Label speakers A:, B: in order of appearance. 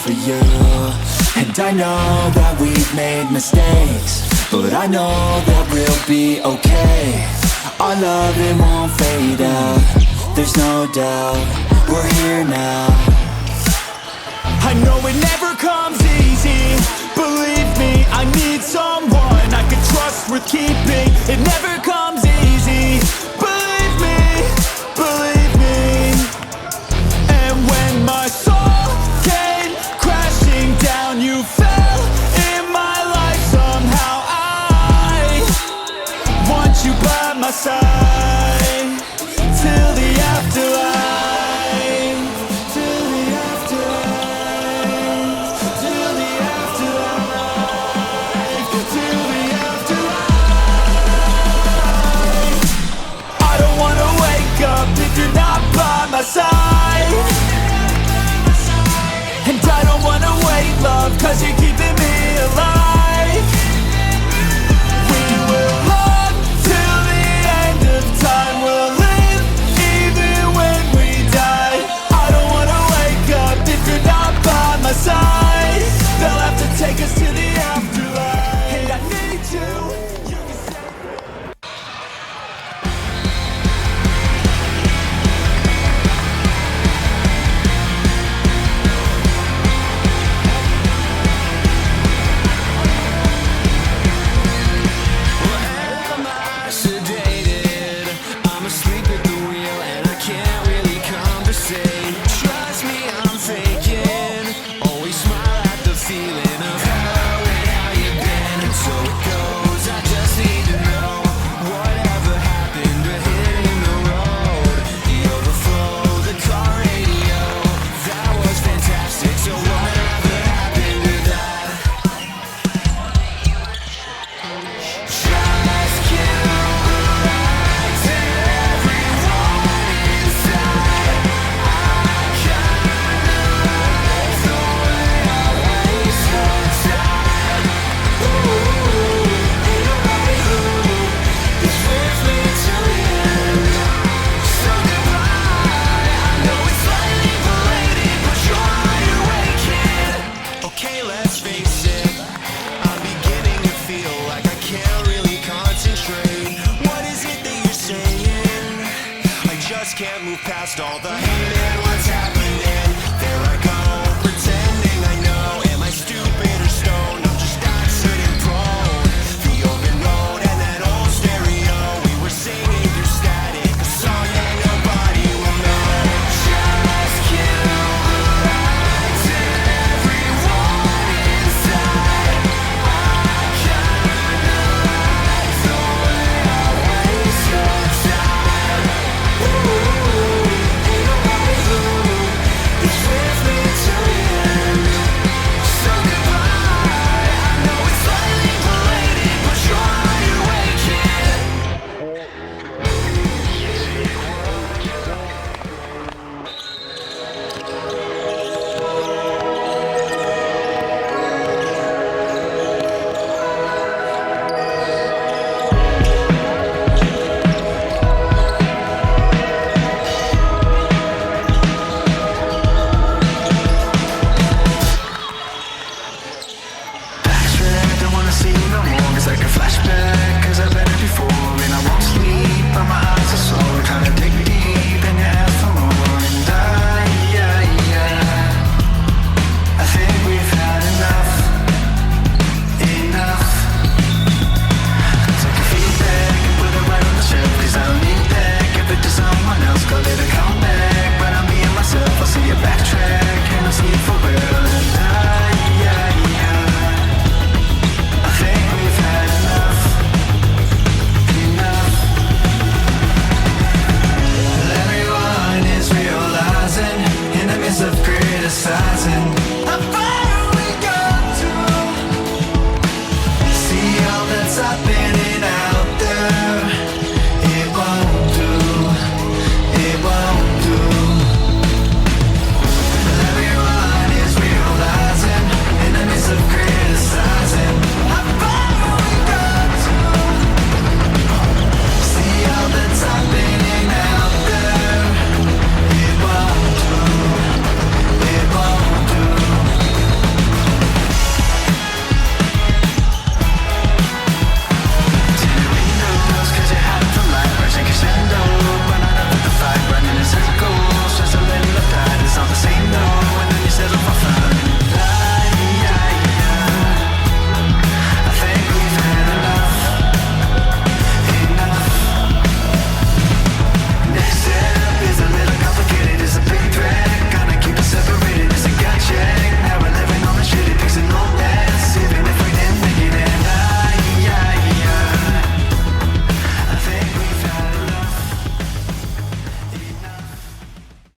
A: for you. And I know that we've made mistakes, but I know that we'll be okay. Our love, it won't fade out, there's no doubt, we're here now. I know it never comes easy, believe me, I need someone I can trust, worth keeping. It never comes easy, believe me, believe me. And when my soul came crashing down, you fell in my life somehow. I want you by my side till the afterlife. If you're not by my side, and I don't wanna wait, love, cause you're keeping me alive. We will love till the end of time, we'll live even when we die. I don't wanna wake up if you're not by my side. They'll have to take us to the afterlife, and I need you.
B: Can't move past all the hate and